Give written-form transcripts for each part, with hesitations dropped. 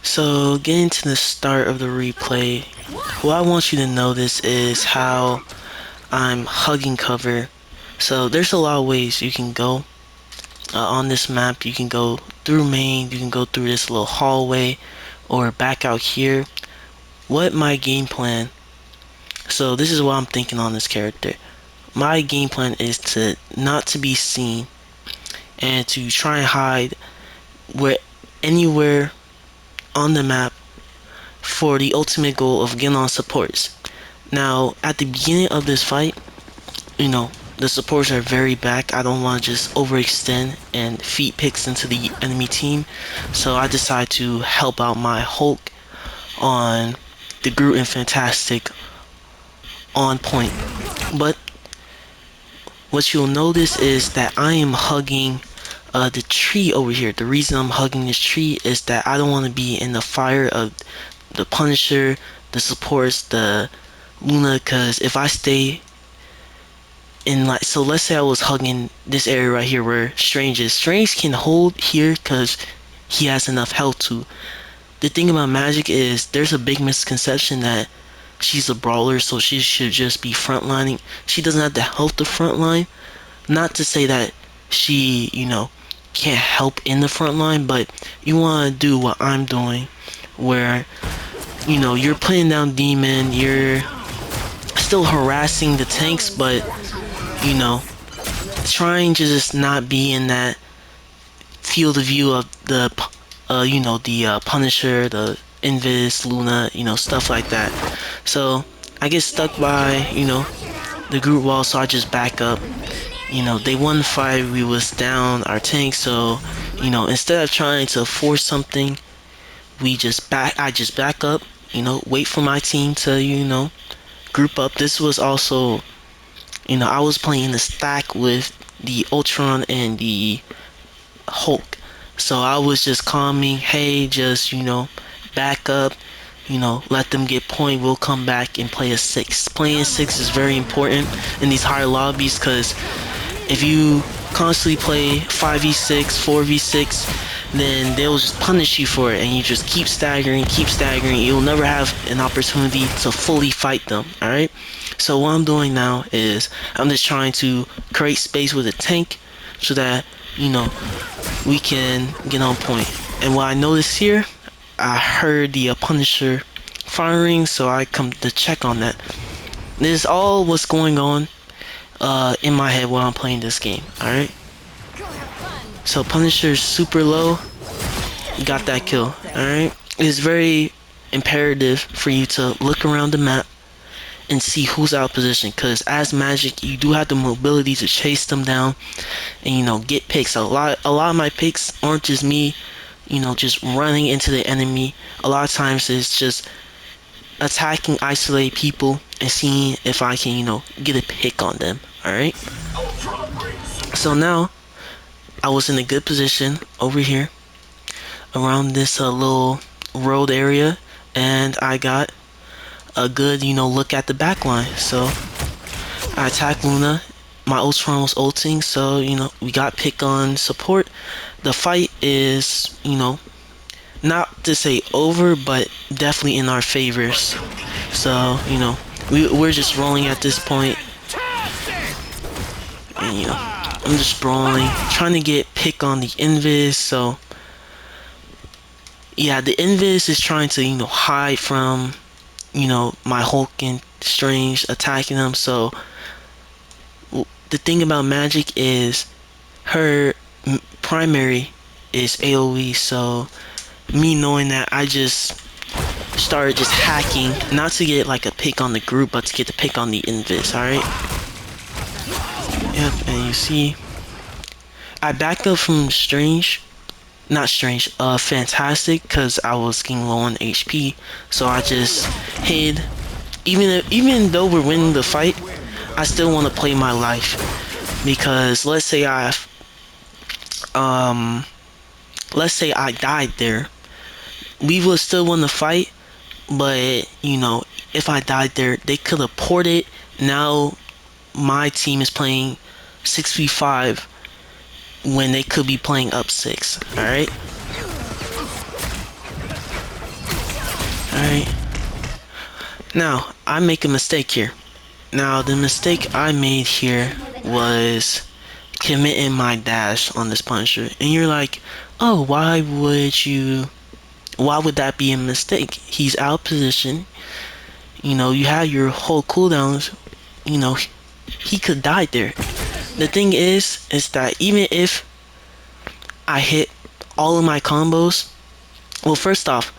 So, getting to the start of the replay, what I want you to notice is how I'm hugging cover. So, there's a lot of ways you can go on this map. You can go through main, you can go through this little hallway, or back out here. What my game plan? So, this is what I'm thinking on this character. My game plan is to not to be seen and to try and hide where anywhere on the map for the ultimate goal of getting on supports. Now, at the beginning of this fight, the supports are very back. I don't want to just overextend and feed picks into the enemy team. So I decide to help out my Hulk on the Groot and Fantastic on point. But what you'll notice is that I am hugging the tree over here. The reason I'm hugging this tree is that I don't want to be in the fire of the Punisher, the supports, the Luna, because if I stay in, like, so let's say I was hugging this area right here where Strange is. Strange can hold here because he has enough health to. The thing about Magik is there's a big misconception that she's a brawler, so she should just be frontlining. She doesn't have the health to frontline. Not to say that she, can't help in the front line, but you want to do what I'm doing, where, you're putting down Demon, you're still harassing the tanks, but, trying to just not be in that field of view of the, the Punisher, the Invis, Luna, stuff like that. So, I get stuck by, the group wall, so I just back up. They won the fight, we was down our tank, so, instead of trying to force something, I just back up, wait for my team to, group up. This was also, I was playing the stack with the Ultron and the Hulk. So I was just calming, hey, just, back up, let them get point, we'll come back and play a 6. Playing 6 is very important in these higher lobbies, because if you constantly play 5v6, 4v6, then they'll just punish you for it, and you just keep staggering, you'll never have an opportunity to fully fight them, alright? So what I'm doing now is, I'm just trying to create space with a tank, so that, we can get on point. And what I noticed here, I heard the Punisher firing, so I come to check on that. This is all what's going on in my head while I'm playing this game, alright? So Punisher's super low, got that kill, alright? It's very imperative for you to look around the map and see who's out of position, because as Magik, you do have the mobility to chase them down and, get picks. A lot of my picks aren't just me, just running into the enemy. A lot of times it's just attacking isolated people and seeing if I can, get a pick on them, alright? So now, I was in a good position over here, around this little road area, and I got a good, look at the back line. So, I attacked Luna, my Ultron was ulting, so, we got pick on support. The fight is, not to say over, but definitely in our favors. So, we're just rolling at this point. And, I'm just brawling, trying to get pick on the Invis. So, yeah, the Invis is trying to, hide from, my Hulk and Strange attacking them. So, the thing about Magik is her primary is AoE. So, me knowing that, I just started just hacking, not to get like a pick on the group, but to get the pick on the Invis, alright? Yep, and you see, I backed up from Fantastic, because I was getting low on HP, so I just hid. Even though we're winning the fight, I still want to play my life, because let's say I died there, we would still win the fight, but if I died there, they could have ported. Now my team is playing 6v5 when they could be playing up 6, alright? Alright. Now, I make a mistake here. Now, the mistake I made here was committing my dash on this Punisher. And you're like, oh, why would that be a mistake? He's out of position. You have your whole cooldowns. You know, he could die there. The thing is that even if I hit all of my combos, well, first off,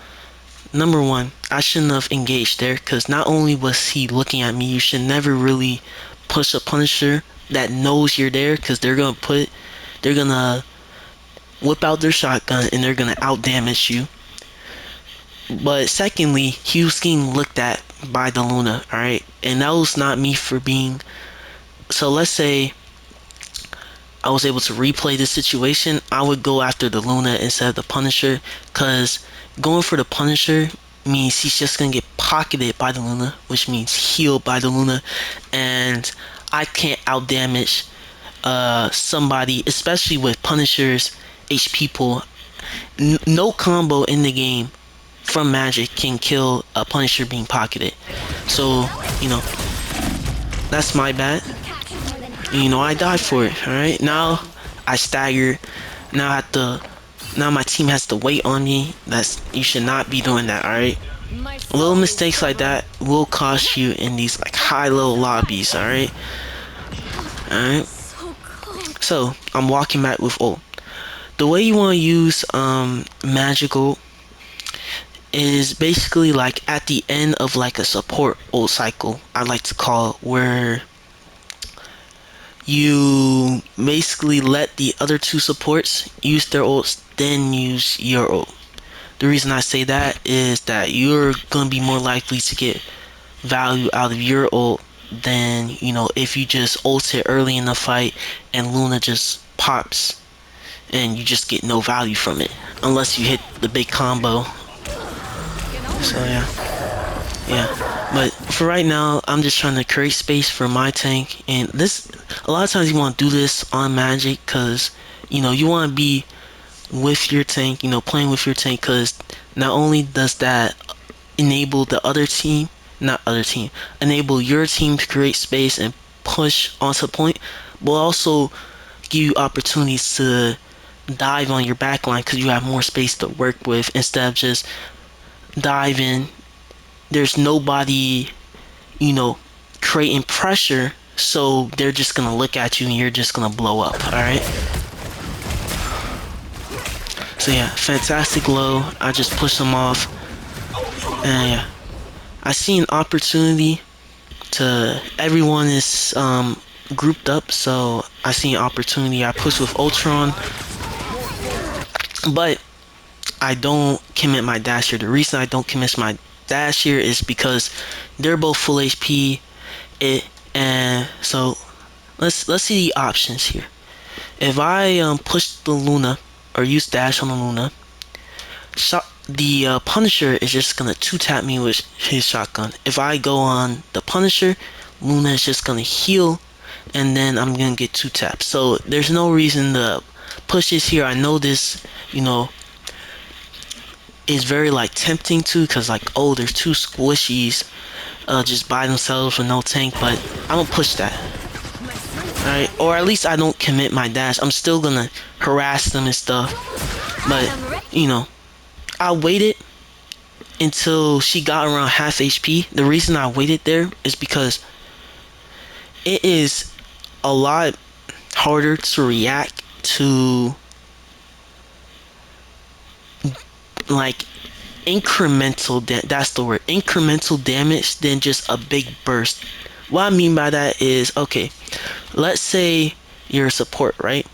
number one, I shouldn't have engaged there because not only was he looking at me, you should never really push a Punisher that knows you're there because they're gonna whip out their shotgun and they're gonna out damage you. But secondly, he was getting looked at by the Luna, alright? And that was not me for being. So let's say I was able to replay the situation, I would go after the Luna instead of the Punisher, because going for the Punisher means he's just gonna get pocketed by the Luna, which means healed by the Luna, and I can't out damage somebody, especially with Punisher's HP pool. No combo in the game from Magik can kill a Punisher being pocketed. So, that's my bad. I died for it, alright? Now I stagger. Now my team has to wait on me. You should not be doing that, alright? Little mistakes like that will cost you in these like high-level lobbies, alright? Alright. So I'm walking back with ult. The way you want to use magical is basically like at the end of like a support ult cycle, I like to call it, where you basically let the other two supports use their ults, then use your ult. The reason I say that is that you're gonna be more likely to get value out of your ult than, if you just ult it early in the fight and Luna just pops and you just get no value from it unless you hit the big combo. So yeah, but for right now I'm just trying to create space for my tank, and a lot of times you want to do this on Magik because you want to be with your tank, playing with your tank, because not only does that enable the other team, not other team, enable your team to create space and push onto point, but also give you opportunities to dive on your backline because you have more space to work with instead of just diving. There's nobody, creating pressure, so they're just gonna look at you and you're just gonna blow up, alright? So yeah, fantastic low. I just pushed them off. And yeah, I see an opportunity everyone is grouped up, so I see an opportunity. I push with Ultron, but I don't commit my dash here. The reason I don't commit my dash here is because they're both full HP. And so let's see the options here. If I push the Luna or use dash on the Luna, the Punisher is just gonna 2-tap me with his shotgun. If I go on the Punisher, Luna is just gonna heal, and then I'm gonna get 2-tapped. So there's no reason to push this here. I know this, is very like tempting to, because like, oh, there's two squishies just by themselves with no tank, but I don't push that. Alright, or at least I don't commit my dash. I'm still gonna harass them and stuff, but I waited until she got around half HP. The reason I waited there is because it is a lot harder to react to like that's the word, incremental damage, than just a big burst. What I mean by that is, okay, let's say you're a support, right?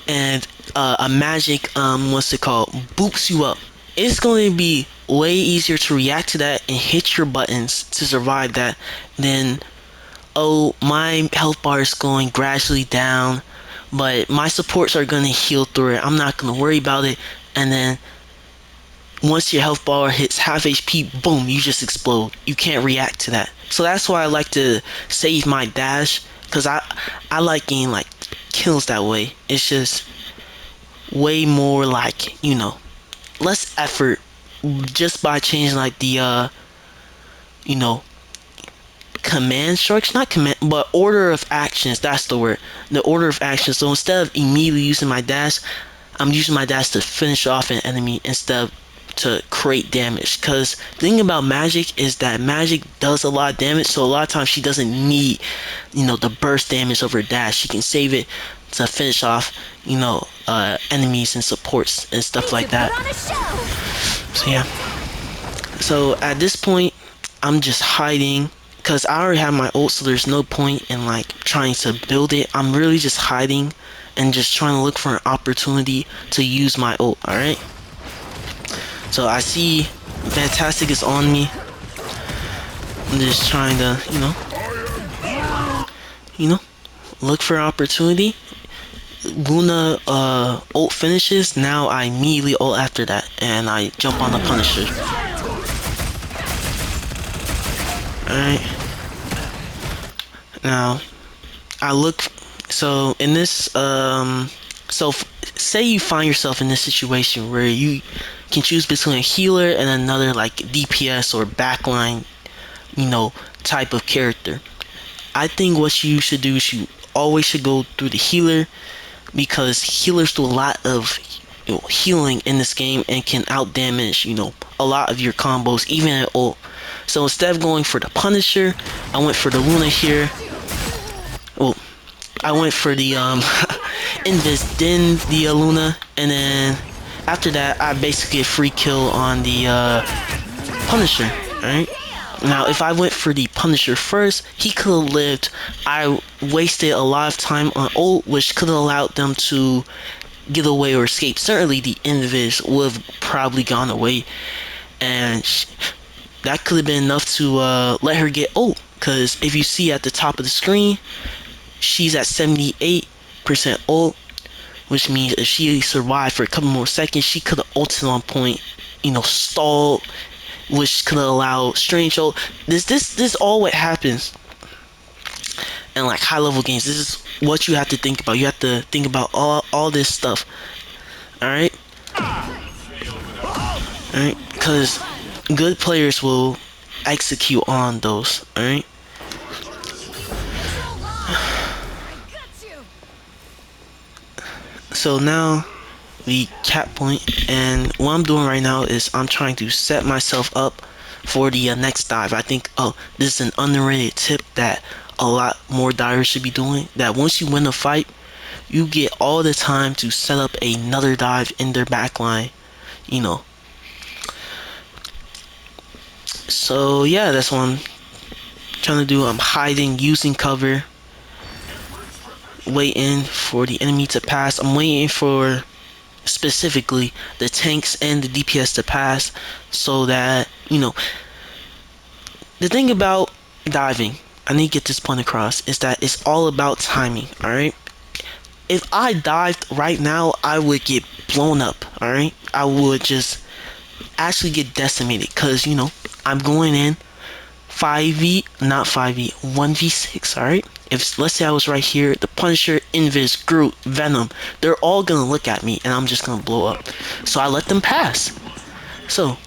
And a Magik, what's it called, boops you up. It's going to be way easier to react to that and hit your buttons to survive that than, oh, my health bar is going gradually down, but my supports are going to heal through it. I'm not going to worry about it. And then once your health bar hits half HP, boom, you just explode. You can't react to that. So that's why I like to save my dash, because I like getting like kills that way. It's just way more like, less effort just by changing like the you know, command structure, not command, but order of actions. That's the word. The order of actions. So instead of immediately using my dash, I'm using my dash to finish off an enemy instead of to create damage. Because the thing about Magik is that Magik does a lot of damage, so a lot of times she doesn't need, the burst damage of her dash. She can save it to finish off, enemies and supports and stuff like that. So yeah. So at this point, I'm just hiding because I already have my ult, so there's no point in like trying to build it. I'm really just hiding and just trying to look for an opportunity to use my ult. All right. So I see Fantastic is on me. I'm just trying to, look for an opportunity. Luna ult finishes. Now I immediately ult after that, and I jump on the Punisher. Alright. Now, I look. So in this, say you find yourself in this situation where you can choose between a healer and another like DPS or backline, type of character. I think what you should do is you always should go through the healer, because healers do a lot of healing in this game and can out damage a lot of your combos even at ult. So instead of going for the Punisher, I went for the Luna here. Oh, I went for the Invis, then the Luna, and then after that I basically get a free kill on the Punisher. Alright. Now, if I went for the Punisher first, he could have lived. I wasted a lot of time on ult, which could have allowed them to get away or escape. Certainly, the Invis would have probably gone away, and that could have been enough to let her get ult. Because if you see at the top of the screen, she's at 78% ult, which means if she survived for a couple more seconds, she could have ulted on point, stalled, which could allow strange ult. This is all what happens in like high level games. This is what you have to think about. You have to think about all this stuff. Alright? Alright? Because good players will execute on those. Alright? So now the cap point, and what I'm doing right now is I'm trying to set myself up for the next dive. I think this is an underrated tip that a lot more divers should be doing, that once you win a fight, you get all the time to set up another dive in their backline, so yeah, that's what I'm trying to do. I'm hiding, using cover, waiting for the enemy to pass. I'm waiting for specifically the tanks and the DPS to pass, so that the thing about diving, I need to get this point across, is that it's all about timing. Alright, if I dived right now, I would get blown up. Alright, I would just actually get decimated, because I'm going in 5v, not 5v, 1v6. Alright, if let's say I was right here, the Punisher, Invis, Groot, Venom, they're all gonna look at me and I'm just gonna blow up. So I let them pass. So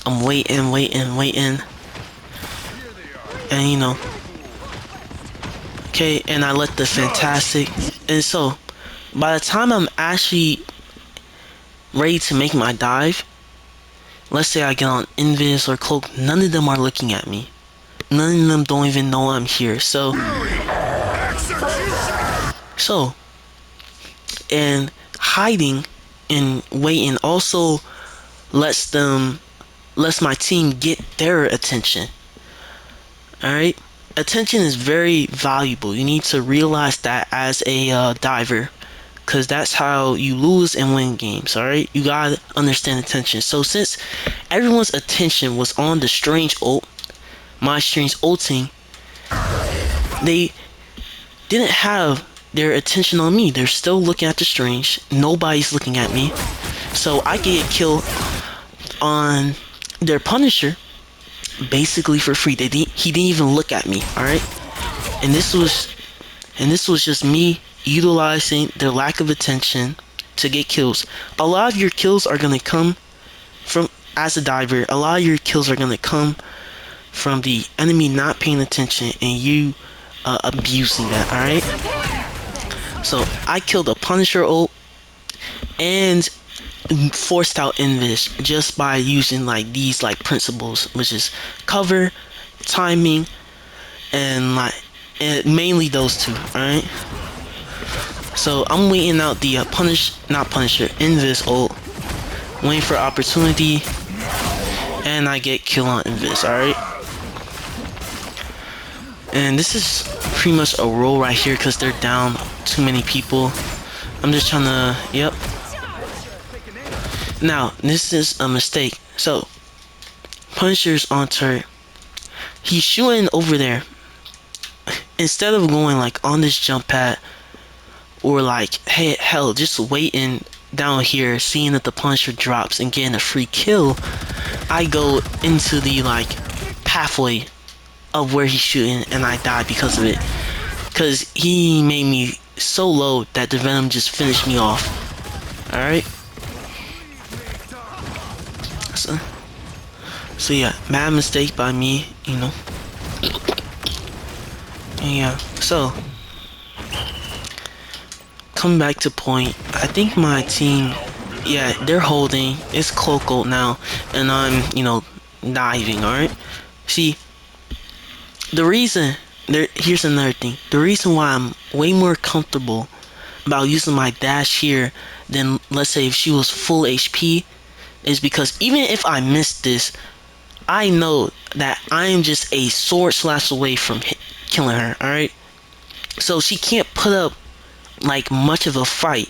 I'm waiting, and okay, and I let the Fantastic, and so by the time I'm actually ready to make my dive, let's say I get on Invis or Cloak, none of them are looking at me. None of them don't even know I'm here. So and hiding and waiting also lets my team get their attention. Alright? Attention is very valuable. You need to realize that as a diver, because that's how you lose and win games. Alright? You gotta understand attention. So since everyone's attention was on the strange ult, my strange ulting, they didn't have their attention on me. They're still looking at the strange. Nobody's looking at me. So I get a kill on their Punisher basically for free. He didn't even look at me. Alright? And this was just me utilizing their lack of attention to get kills. A lot of your kills are gonna come from as a diver, a lot of your kills are gonna come from the enemy not paying attention and you abusing that. All right. So I killed a Punisher ult and forced out Invis just by using like these like principles, which is cover, timing, and like and mainly those two. All right. So I'm waiting out the not Punisher, Invis ult, waiting for opportunity, and I get kill on Invis. All right. And this is pretty much a roll right here because they're down too many people. I'm just trying to, yep. Now, this is a mistake. So, Punisher's on turret. He's shooting over there. Instead of going like on this jump pad, or like, hey, hell, just waiting down here, seeing that the Punisher drops and getting a free kill, I go into the like pathway of where he's shooting and I die because of it. Because he made me so low that the Venom just finished me off. Alright? So yeah, mad mistake by me, you know. And yeah, so coming back to point, I think my team, yeah, they're holding. It's cloak ult now, and I'm, you know, diving, alright? See, the reason, here's another thing. The reason why I'm way more comfortable about using my dash here than, let's say, if she was full HP is because even if I miss this, I know that I am just a sword slash away from killing her, alright? So she can't put up like much of a fight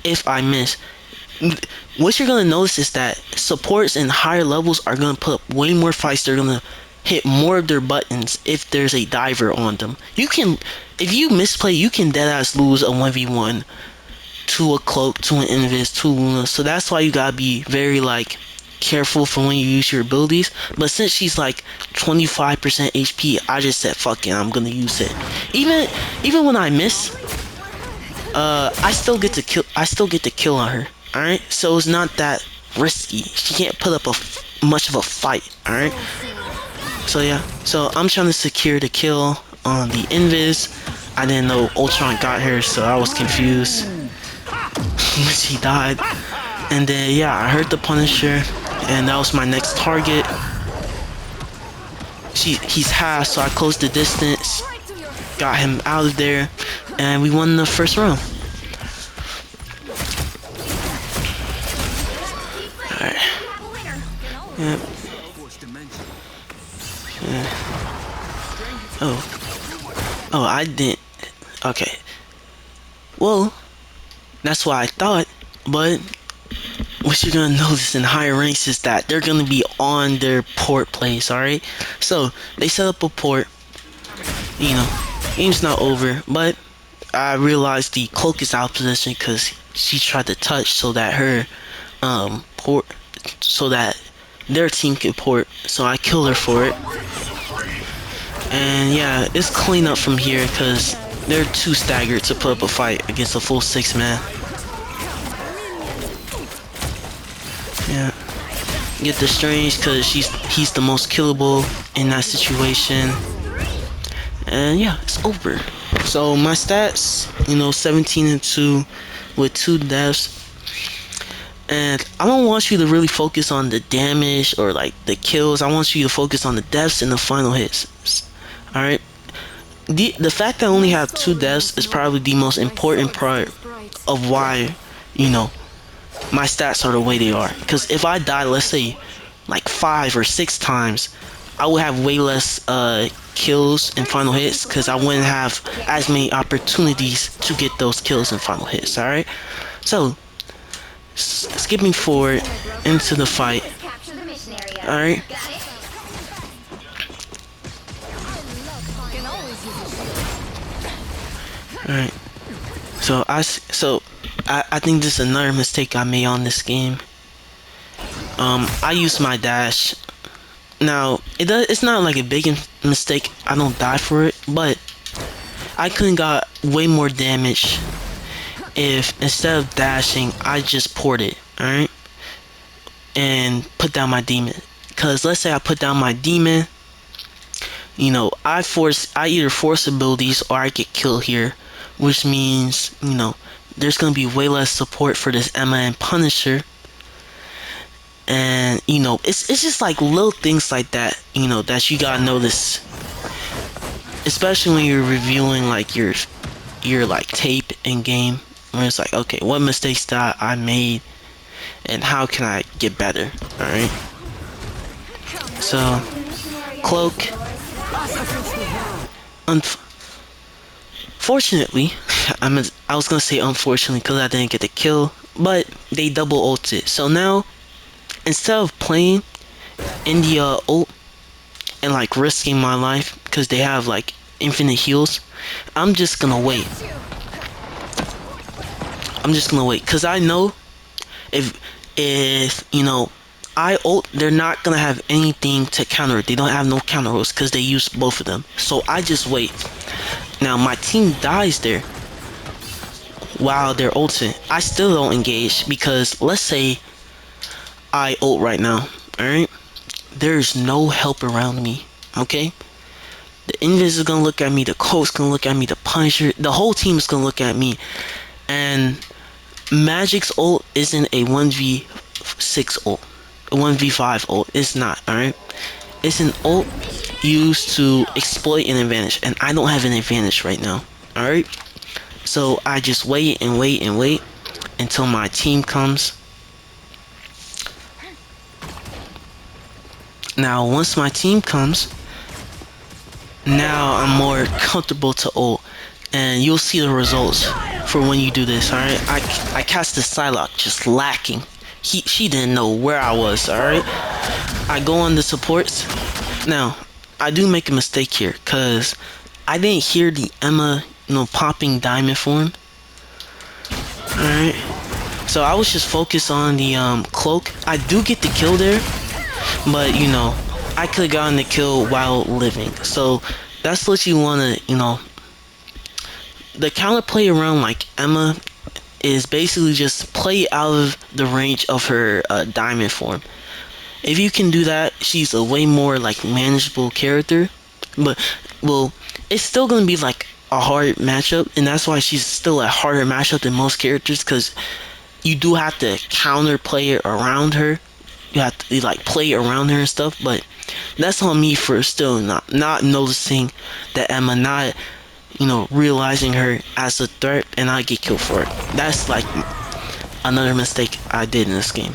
if I miss. What you're gonna notice is that supports in higher levels are gonna put up way more fights. They're gonna hit more of their buttons if there's a diver on them. You can, if you misplay, you can deadass lose a 1v1 to a cloak, to an invis, to Luna. So that's why you gotta be very like careful for when you use your abilities. But since she's like 25% HP, I just said fuck it, I'm gonna use it. Even when I miss, I still get to kill. I still get to kill on her. All right, so it's not that risky. She can't put up much of a fight. All right. So yeah, so I'm trying to secure the kill on the invis. I didn't know Ultron got her, so I was confused. She died, and then yeah, I heard the Punisher, and that was my next target. He's half, so I closed the distance, got him out of there, and we won the first round. Alright. Yep. Yeah. Oh, I didn't. Okay. Well, that's what I thought, but what you're gonna notice in higher ranks is that they're gonna be on their port place, alright? So, they set up a port, you know, game's not over, but I realized the cloak is out of position because she tried to touch so that her, port, so that their team could port, so I killed her for it. And yeah, it's clean up from here because they're too staggered to put up a fight against a full 6-man. Yeah, get the Strange because he's the most killable in that situation. And yeah, it's over. So my stats, you know, 17-2 with 2 deaths. And I don't want you to really focus on the damage or like the kills. I want you to focus on the deaths and the final hits. Alright? The fact that I only have 2 deaths is probably the most important part of why, you know, my stats are the way they are. Because if I die, let's say, like 5 or 6 times, I would have way less kills and final hits because I wouldn't have as many opportunities to get those kills and final hits, alright? So, skipping forward into the fight, alright? Alright, so I think this is another mistake I made on this game. I used my dash. Now, it's not like a big mistake, I don't die for it, but I could've got way more damage if instead of dashing, I just ported, alright? and put down my demon. Cause let's say I put down my demon, I either force abilities or I get killed here, which means, there's gonna be way less support for this Emma and Punisher. And it's just like little things like that, that you gotta notice, especially when you're reviewing like your like tape in game, where it's like, okay, what mistakes that I made and how can I get better. All right. So Cloak, unfortunately, I was gonna say unfortunately because I didn't get the kill, but they double ulted. So now instead of playing in the ult and like risking my life because they have like infinite heals, I'm just gonna wait. Because I know if I ult, they're not gonna have anything to counter it. They don't have no counter ults because they use both of them. So I just wait. Now my team dies there while they're ulting. I still don't engage because let's say I ult right now. Alright? There's no help around me. Okay? The Invis is gonna look at me, the Coach's gonna look at me, the Punisher, the whole team is gonna look at me. And Magik's ult isn't a 1v6 ult. A 1v5 ult. It's not, alright? It's an ult used to exploit an advantage. And I don't have an advantage right now. Alright? So I just wait and wait and wait until my team comes. Now once my team comes, now I'm more comfortable to ult. And you'll see the results for when you do this, alright? I cast the Psylocke just lacking. She didn't know where I was, alright? I go on the supports. Now, I do make a mistake here, because I didn't hear the Emma, popping diamond form. Alright? So I was just focused on the cloak. I do get the kill there, but I could have gotten the kill while living. So that's what you want to, the counterplay around like Emma is basically just play out of the range of her diamond form. If you can do that, she's a way more like manageable character. But well, it's still gonna be like a hard matchup, and that's why she's still a harder matchup than most characters, because you do have to counter play it around her. You have to like play around her and stuff. But that's on me for still not noticing that Emma, not realizing her as a threat, and I get killed for it. That's like another mistake I did in this game.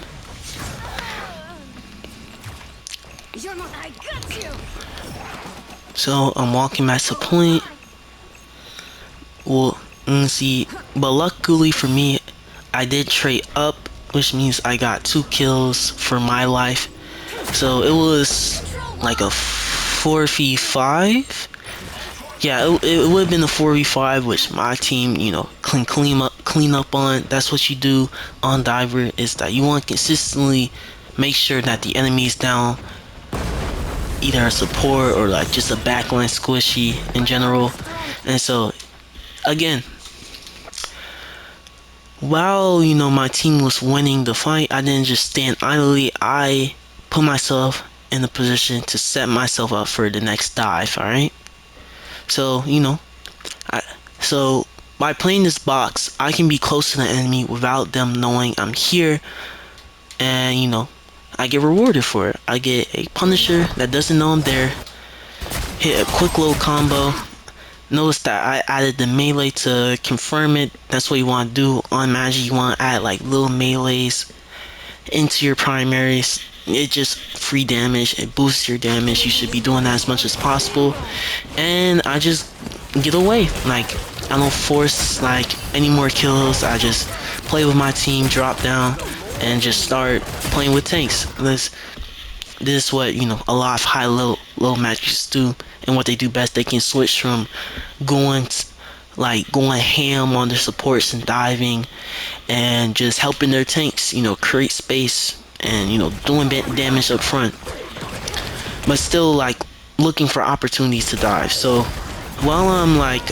So I'm walking back to point. Well, let's see. But luckily for me, I did trade up, which means I got 2 kills for my life. So it was like a 4v5. Yeah, it would have been a 4v5, which my team, clean up on. That's what you do on Diver, is that you want to consistently make sure that the enemy is down, either a support or like just a backline squishy in general. And so, again, while my team was winning the fight, I didn't just stand idly. I put myself in a position to set myself up for the next dive. All right. So, so by playing this box, I can be close to the enemy without them knowing I'm here. And, I get rewarded for it. I get a Punisher that doesn't know I'm there. Hit a quick little combo. Notice that I added the melee to confirm it. That's what you want to do on Magik. You want to add like little melees into your primaries. It just free damage, it boosts your damage. You should be doing that as much as possible. And I just get away. Like, I don't force like any more kills. I just play with my team, drop down, and just start playing with tanks. This is what a lot of high low matches do, and what they do best. They can switch from going ham on their supports and diving, and just helping their tanks create space, and doing damage up front, but still like looking for opportunities to dive. So while I'm like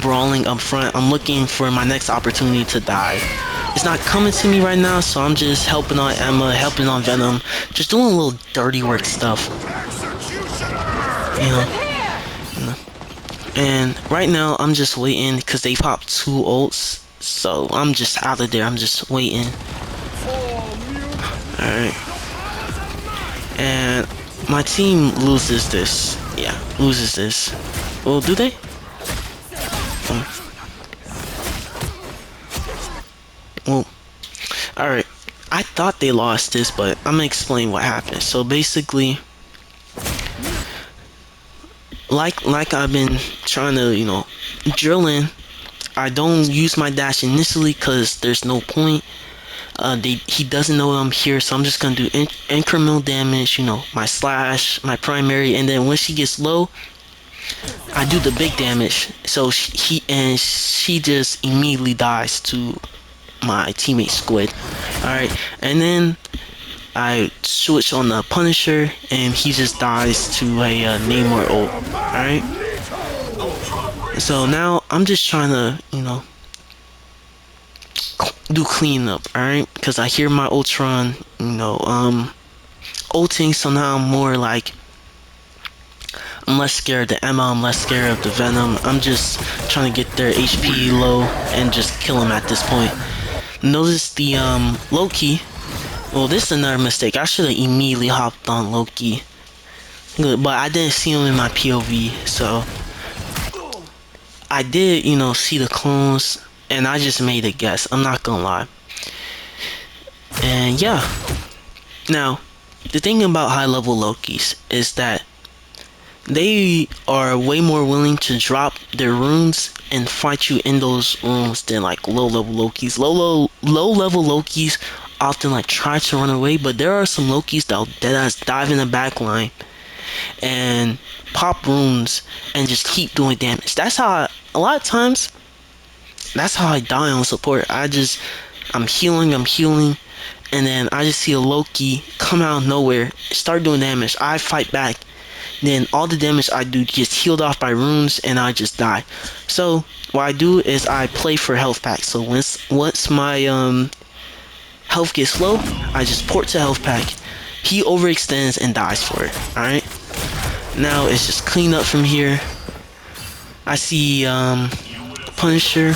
brawling up front, I'm looking for my next opportunity to dive, it's not coming to me right now, so I'm just helping on Emma, helping on Venom, just doing a little dirty work stuff, you know. And right now I'm just waiting because they popped 2 ults, so I'm just out of there. I'm just waiting. All right, and my team loses this. Yeah, loses this. Well, do they? Well, all right. I thought they lost this, but I'm gonna explain what happened. So basically, like I've been trying to, drill in. I don't use my dash initially because there's no point. He doesn't know I'm here, so I'm just gonna do incremental damage. My slash, my primary, and then when she gets low, I do the big damage. So she just immediately dies to my teammate Squid. All right, and then I switch on the Punisher, and he just dies to a Namor ult. All right. So now I'm just trying to, do cleanup. All right, because I hear my Ultron, ulting. So now I'm more like, I'm less scared of the Emma. I'm less scared of the Venom. I'm just trying to get their HP low and just kill them at this point. Notice the Loki. Well, this is another mistake. I should have immediately hopped on Loki. But I didn't see him in my POV, so I did, see the clones, and I just made a guess. I'm not gonna lie. And yeah. Now, the thing about high-level Lokis is that they are way more willing to drop their runes and fight you in those rooms than like low-level Lokis. Low-level Lokis often like try to run away, but there are some Lokis that'll deadass dive in the back line and pop runes and just keep doing damage. That's how a lot of times that's how I die on support. I'm healing, and then I just see a Loki come out of nowhere, start doing damage. I fight back, then all the damage I do gets healed off by runes, and I just die. So what I do is I play for health pack. So once my health gets low, I just port to health pack. He overextends and dies for it. Alright. Now it's just clean up from here. I see Punisher.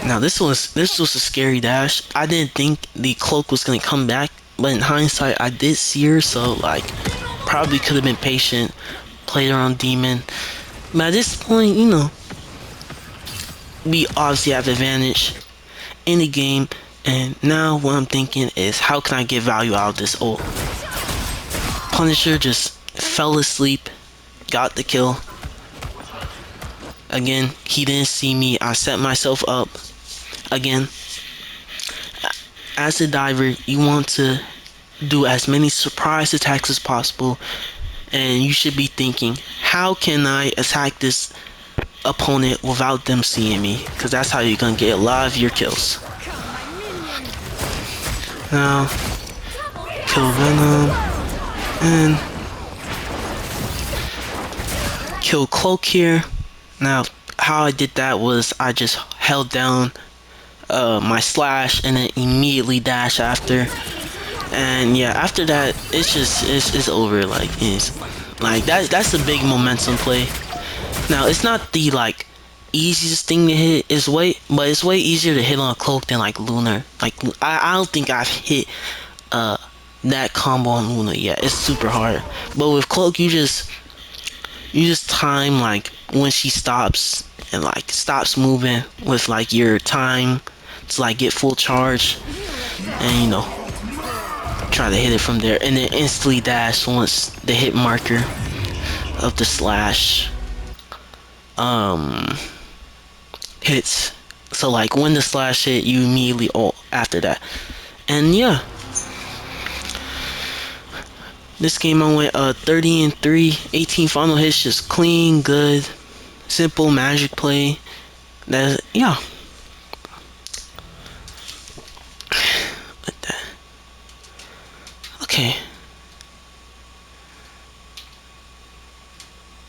Now this was a scary dash. I didn't think the cloak was gonna come back, but in hindsight I did see her, so like probably could have been patient, played around demon. But at this point, we obviously have advantage in the game, and now what I'm thinking is how can I get value out of this ult. Punisher just fell asleep, got the kill. Again, he didn't see me. I set myself up. Again, as a diver, you want to do as many surprise attacks as possible, and you should be thinking, how can I attack this opponent without them seeing me? Because that's how you're gonna get a lot of your kills. Now, kill Venom and kill Cloak here. Now, how I did that was I just held down my slash and then immediately dash after. And yeah, after that, it's over. Like that's a big momentum play. Now it's not the like easiest thing to hit. But it's way easier to hit on a Cloak than like Lunar. Like I don't think I've hit that combo on Luna yet. It's super hard. But with Cloak, you just time like when she stops and like stops moving with like your time to like get full charge, and try to hit it from there, and then instantly dash once the hit marker of the slash hits. So like when the slash hit, you immediately ult after that. And yeah, this game I went 30-3, 18 final hits, just clean, good, simple Magic play. Yeah.